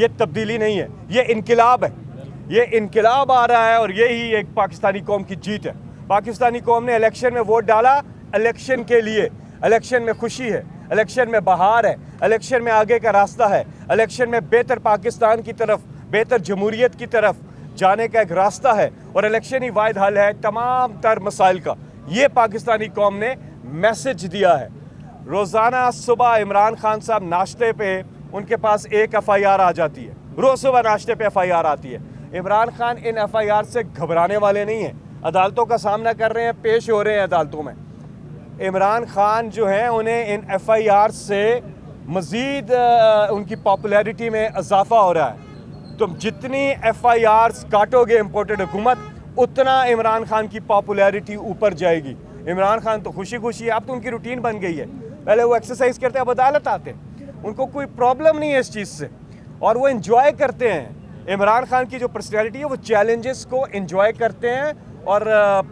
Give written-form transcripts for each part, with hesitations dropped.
یہ تبدیلی نہیں ہے، یہ انقلاب ہے، یہ انقلاب آ رہا ہے، اور یہی ایک پاکستانی قوم کی جیت ہے۔ پاکستانی قوم نے الیکشن میں ووٹ ڈالا الیکشن کے لیے، الیکشن میں خوشی ہے، الیکشن میں بہار ہے، الیکشن میں آگے کا راستہ ہے، الیکشن میں بہتر پاکستان کی طرف، بہتر جمہوریت کی طرف جانے کا ایک راستہ ہے، اور الیکشن ہی واحد حل ہے تمام تر مسائل کا۔ یہ پاکستانی قوم نے میسج دیا ہے۔ روزانہ صبح عمران خان صاحب ناشتے پہ ان کے پاس ایک ایف آئی آر آ جاتی ہے، روز صبح ناشتے پہ ایف آئی آر آتی ہے۔ عمران خان ان ایف آئی آر سے گھبرانے والے نہیں ہیں، عدالتوں کا سامنا کر رہے ہیں، پیش ہو رہے ہیں عدالتوں میں۔ عمران خان جو ہیں انہیں ان ایف آئی آر سے مزید ان کی پاپولیرٹی میں اضافہ ہو رہا ہے۔ تم جتنی ایف آئی آرز کاٹو گے امپورٹڈ حکومت، اتنا عمران خان کی پاپولیرٹی اوپر جائے گی۔ عمران خان تو خوشی خوشی ہے، اب تو ان کی روٹین بن گئی ہے، پہلے وہ ایکسرسائز کرتے اب عدالت آتے، ان کو کوئی پرابلم نہیں ہے اس چیز سے، اور وہ انجوائے کرتے ہیں۔ عمران خان کی جو پرسنالٹی ہے وہ چیلنجز کو انجوائے کرتے ہیں، اور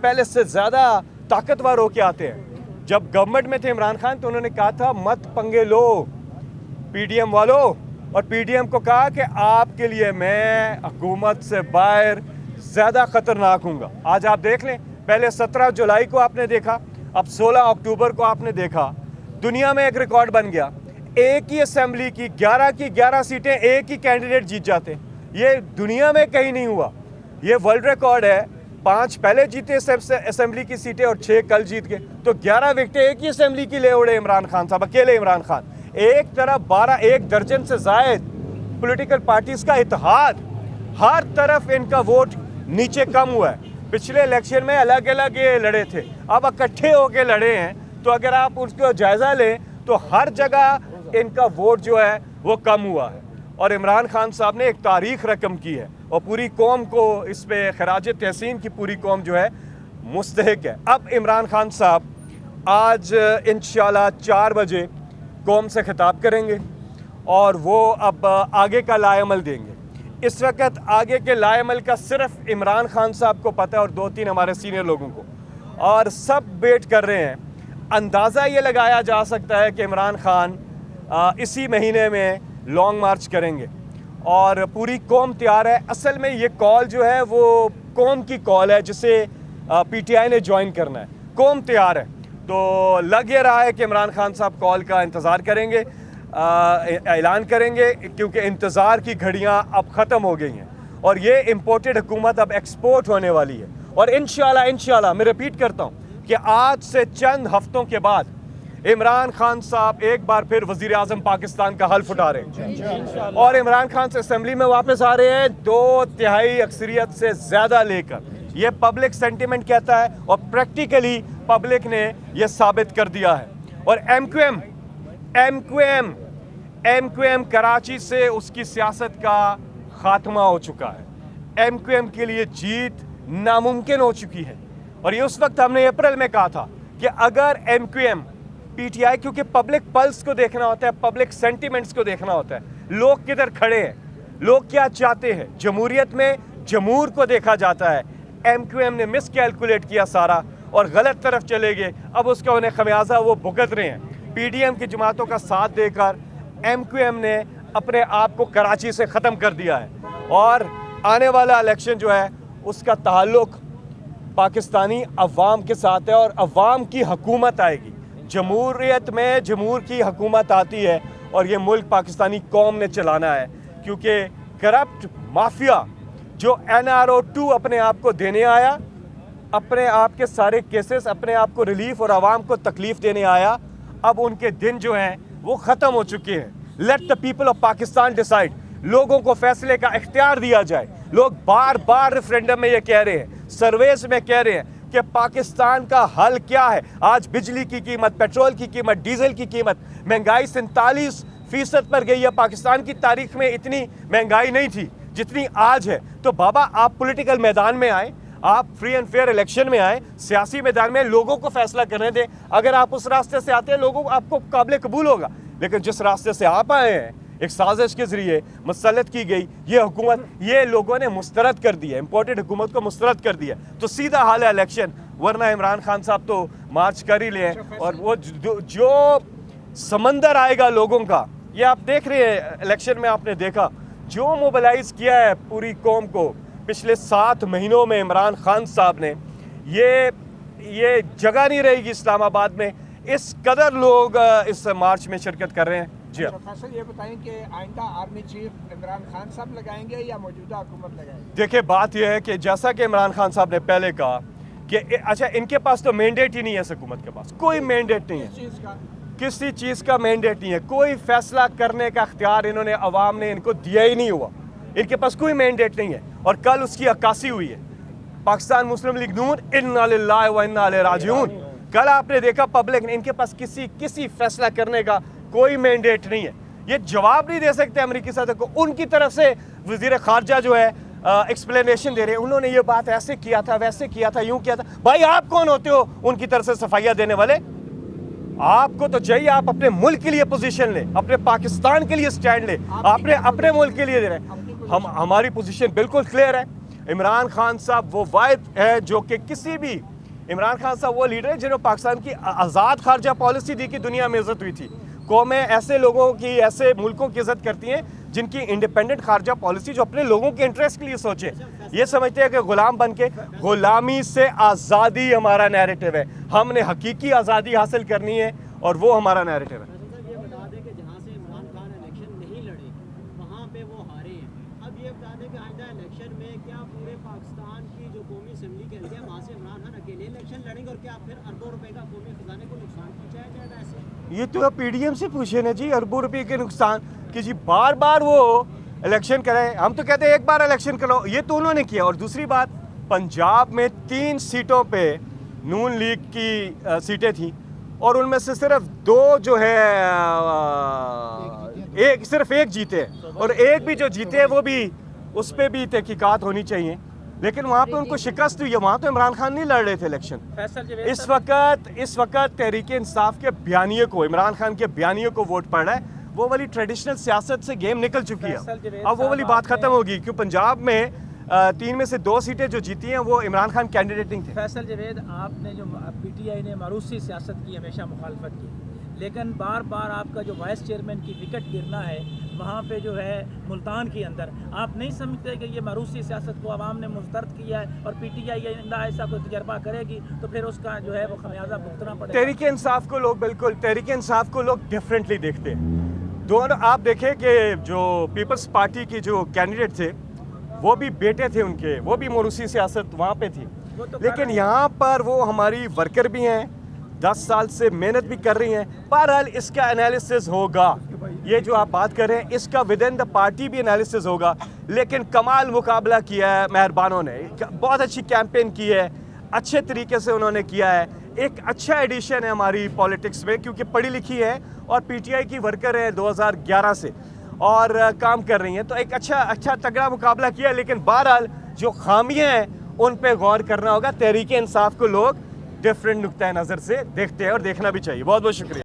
پہلے سے زیادہ طاقتور ہو کے آتے ہیں۔ جب گورنمنٹ میں تھے عمران خان تو انہوں نے کہا تھا مت پنگے لو پی ڈی ایم والوں، اور پی ڈی ایم کو کہا کہ آپ کے لیے میں حکومت سے باہر زیادہ خطرناک ہوں گا۔ آج آپ دیکھ لیں، پہلے 17 جولائی کو آپ نے دیکھا، اب 16 اکتوبر کو آپ نے دیکھا، دنیا میں ایک ریکارڈ بن گیا، ایک ہی اسمبلی کی 11 سیٹیں ایک ہی کینڈیڈیٹ جیت جاتے ہیں۔ یہ دنیا میں کہیں نہیں ہوا، یہ ورلڈ ریکارڈ ہے۔ 5 پہلے جیتے اسمبلی کی سیٹیں اور 6 کل جیت گئے، تو 11 وکٹیں ایک ہی اسمبلی کی لے اڑے عمران خان صاحب، اکیلے عمران خان۔ ایک طرف 1 درجن سے زائد پولیٹیکل پارٹیز کا اتحاد، ہر طرف ان کا ووٹ نیچے کم ہوا ہے۔ پچھلے الیکشن میں الگ الگ یہ لڑے تھے، اب اکٹھے ہو کے لڑے ہیں، تو اگر آپ اس کو جائزہ لیں تو ہر جگہ ان کا ووٹ جو ہے وہ کم ہوا ہے، اور عمران خان صاحب نے ایک تاریخ رقم کی ہے، اور پوری قوم کو اس پہ خراج تحسین کی پوری قوم جو ہے مستحق ہے۔ اب عمران خان صاحب آج انشاءاللہ 4 بجے قوم سے خطاب کریں گے، اور وہ اب آگے کا لائے عمل دیں گے۔ اس وقت آگے کے لائے عمل کا صرف عمران خان صاحب کو پتہ ہے، اور 2-3 ہمارے سینئر لوگوں کو، اور سب ویٹ کر رہے ہیں۔ اندازہ یہ لگایا جا سکتا ہے کہ عمران خان اسی مہینے میں لانگ مارچ کریں گے، اور پوری قوم تیار ہے۔ اصل میں یہ کال جو ہے وہ قوم کی کال ہے، جسے پی ٹی آئی نے جوائن کرنا ہے، قوم تیار ہے۔ تو لگ یہ رہا ہے کہ عمران خان صاحب کال کا انتظار کریں گے، اعلان کریں گے، کیونکہ انتظار کی گھڑیاں اب ختم ہو گئی ہیں، اور یہ امپورٹڈ حکومت اب ایکسپورٹ ہونے والی ہے۔ اور انشاءاللہ میں ریپیٹ کرتا ہوں کہ آج سے چند ہفتوں کے بعد عمران خان صاحب ایک بار پھر وزیر اعظم پاکستان کا حلف اٹھا رہے ہیں، اور عمران خان سے اسمبلی میں واپس آ رہے ہیں 2/3 اکثریت سے زیادہ لے کر۔ یہ پبلک سینٹیمنٹ کہتا ہے، اور پریکٹیکلی پبلک نے یہ ثابت کر دیا ہے۔ اور ایم کیو ایم کراچی سے اس کی سیاست کا خاتمہ ہو چکا ہے۔ ایم کیو ایم کے لیے جیت ناممکن ہو چکی ہے، اور یہ اس وقت ہم نے اپریل میں کہا تھا کہ اگر M Q M P T I, کیونکہ پبلک پلس کو دیکھنا ہوتا ہے، پبلک سینٹیمنٹس کو دیکھنا ہوتا ہے، لوگ کدھر کھڑے ہیں، لوگ کیا چاہتے ہیں، جمہوریت میں جمہور کو دیکھا جاتا ہے۔ ایم کیو ایم نے مس کیلکولیٹ کیا سارا، اور غلط طرف چلے گئے، اب اس کا انہیں خمیازہ وہ بھگت رہے ہیں۔ پی ڈی ایم کی جماعتوں کا ساتھ دے کر ایم کیو ایم نے اپنے آپ کو کراچی سے ختم کر دیا ہے، اور آنے والا الیکشن جو ہے اس کا تعلق پاکستانی عوام کے ساتھ ہے، اور عوام کی حکومت آئے گی۔ جمہوریت میں جمہور کی حکومت آتی ہے، اور یہ ملک پاکستانی قوم نے چلانا ہے، کیونکہ کرپٹ مافیا جو NRO2 اپنے آپ کو دینے آیا، اپنے آپ کے سارے کیسز اپنے آپ کو ریلیف اور عوام کو تکلیف دینے آیا، اب ان کے دن جو ہیں وہ ختم ہو چکے ہیں۔ Let the people of Pakistan decide, لوگوں کو فیصلے کا اختیار دیا جائے۔ لوگ بار بار ریفرینڈم میں یہ کہہ رہے ہیں، سرویز میں کہہ رہے ہیں کہ پاکستان کا حل کیا ہے۔ آج بجلی کی قیمت، پیٹرول کی قیمت، ڈیزل کی قیمت، مہنگائی 47% پر گئی ہے۔ پاکستان کی تاریخ میں اتنی مہنگائی نہیں تھی جتنی آج ہے۔ تو بابا آپ پولیٹیکل میدان میں آئیں، آپ فری اینڈ فیئر الیکشن میں آئیں، سیاسی میدان میں لوگوں کو فیصلہ کرنے دیں۔ اگر آپ اس راستے سے آتے ہیں، لوگوں آپ کو قابل قبول ہوگا، لیکن جس راستے سے آپ آئے ہیں، ایک سازش کے ذریعے مسلط کی گئی یہ حکومت، یہ لوگوں نے مسترد کر دی ہے، امپورٹڈ حکومت کو مسترد کر دیا، تو سیدھا حال ہے الیکشن۔ ورنہ عمران خان صاحب تو مارچ کر ہی لیں، اور وہ جو سمندر آئے گا لوگوں کا، یہ آپ دیکھ رہے ہیں الیکشن میں، آپ نے دیکھا جو موبلائز کیا ہے پوری قوم کو پچھلے 7 مہینوں میں عمران خان صاحب نے، یہ جگہ نہیں رہے گی اسلام آباد میں، اس قدر لوگ اس مارچ میں شرکت کر رہے ہیں. جی فیصل یہ بتائیں کہ آئندہ آرمی چیف عمران خان صاحب لگائیں گے یا موجودہ حکومت لگائیں گے؟ دیکھیں بات یہ ہے کہ جیسا کہ عمران خان صاحب نے پہلے کہا کہ اچھا ان کے پاس تو مینڈیٹ ہی نہیں ہے، اس حکومت کے پاس کوئی مینڈیٹ نہیں ہے، کسی چیز کا مینڈیٹ نہیں ہے، کوئی فیصلہ کرنے کا اختیار انہوں نے عوام نے ان کو دیا ہی نہیں ہوا، ان کے پاس کوئی مینڈیٹ نہیں ہے. اور کل اس کی عکاسی ہوئی ہے پاکستان مسلم لیگ نون، انا للہ و انا الیہ راجعون. کل آپ نے دیکھا پبلک نے، ان کے پاس کسی فیصلہ کرنے کا کوئی مینڈیٹ نہیں ہے. یہ جواب نہیں دے سکتے امریکی صدر کو. ان کی طرف سے وزیر خارجہ جو ہے ایکسپلینیشن دے رہے ہیں، انہوں نے یہ بات ایسے کیا تھا، ویسے کیا تھا، یوں کیا تھا. بھائی آپ کون ہوتے ہو ان کی طرف سے صفائیاں دینے والے؟ آپ کو تو چاہیے آپ اپنے ملک کے لیے پوزیشن لیں، اپنے پاکستان کے لیے سٹینڈ لیں. آپ نے اپنے ملک کے لیے دے رہے ہیں. ہماری پوزیشن بالکل کلیئر ہے. عمران خان صاحب وہ واحد ہے جو کہ کسی بھی، عمران خان صاحب وہ لیڈر ہے جنہوں نے پاکستان کی آزاد خارجہ پالیسی دی کہ دنیا میں عزت ہوئی تھی. قومیں ایسے لوگوں کی، ایسے ملکوں کی عزت کرتی ہیں جن کی انڈیپینڈنٹ خارجہ پالیسی، جو اپنے لوگوں کے انٹرسٹ کے لیے سوچے. یہ سمجھتے ہیں کہ غلام بن کے، غلامی سے آزادی ہمارا نیریٹو ہے. ہم نے حقیقی آزادی حاصل کرنی ہے اور وہ ہمارا نیریٹو ہے. یہ بتا دیں کہ جہاں سے عمران خان الیکشن نہیں لڑے وہاں پہ وہ ہارے ہیں. اب یہ بتا دیں کہ آئندہ الیکشن میں کیا پورے پاکستان کی جو قومی اسمبلی کے لیے وہاں سے عمران خان اکیلے الیکشن لڑیں گے اور کیا پھر اربوں روپے کا قومی خزانے کو نقصان پہنچایا جائے گا؟ ایسے یہ تو پی ڈی ایم سے پوچھے نا جی، اربوں روپے کے نقصان کہ جی بار بار وہ الیکشن کریں. ہم تو کہتے ہیں ایک بار الیکشن کرو، یہ تو انہوں نے کیا. اور دوسری بات، پنجاب میں 3 سیٹوں پہ نون لیگ کی سیٹیں تھیں اور ان میں سے صرف 2 جو ہے صرف ایک جیتے، اور ایک بھی جو جیتے وہ بھی اس پہ بھی تحقیقات ہونی چاہیے. لیکن وہاں پہ ان کو شکست ہوئی ہے. وہاں تو عمران خان نہیں لڑ رہے تھے الیکشن. اس وقت تحریک انصاف کے بیانیے کو، عمران خان کے بیانیے کو ووٹ پڑ رہا ہے. وہ والی ٹریڈیشنل سیاست سے گیم نکل چکی ہے. اب وہ والی بات ختم ہوگی کہ پنجاب میں 3 میں سے 2 سیٹیں جو جیتی ہیں وہ عمران خان کینڈیڈیٹ نہیں تھے. فیصل جاوید، آپ نے جو پی ٹی آئی نے ماروثی سیاست کی، ہمیشہ مخالفت کی، لیکن بار بار آپ کا جو وائس چیئرمین کی وکٹ گرنا ہے وہاں پہ جو ہے ملتان کے اندر، آپ نہیں سمجھتے کہ یہ ماروثی سیاست کو عوام نے مسترد کیا ہے اور پی ٹی آئی آئندہ ایسا کوئی تجربہ کرے گی تو پھر اس کا جو ہے وہ خمیازہ بھگتنا پڑے گا؟ تحریک انصاف کو لوگ تحریک انصاف کو لوگ ڈیفرنٹلی دیکھتے ہیں. دونوں آپ دیکھیں کہ جو پیپلز پارٹی کی جو کینڈیڈیٹ تھے وہ بھی بیٹے تھے ان کے، وہ بھی موروثی سیاست وہاں پہ تھی. لیکن یہاں پر وہ ہماری ورکر بھی ہیں، 10 سال سے محنت بھی کر رہی ہیں. بہرحال اس کا انالیسز ہوگا. یہ جو آپ بات کر رہے ہیں اس کا ود ان دا پارٹی بھی انالیسز ہوگا. لیکن کمال مقابلہ کیا ہے مہربانوں نے، بہت اچھی کیمپین کی ہے، اچھے طریقے سے انہوں نے کیا ہے. ایک اچھا ایڈیشن ہے ہماری پولیٹکس میں، کیونکہ پڑھی لکھی ہے اور پی ٹی آئی کی ورکر ہے 2011 سے اور کام کر رہی ہیں. تو ایک اچھا تگڑا مقابلہ کیا ہے. لیکن بہرحال جو خامیاں ہیں ان پہ غور کرنا ہوگا. تحریک انصاف کو لوگ ڈفرینٹ نقطۂ نظر سے دیکھتے ہیں اور دیکھنا بھی چاہیے. بہت بہت شکریہ.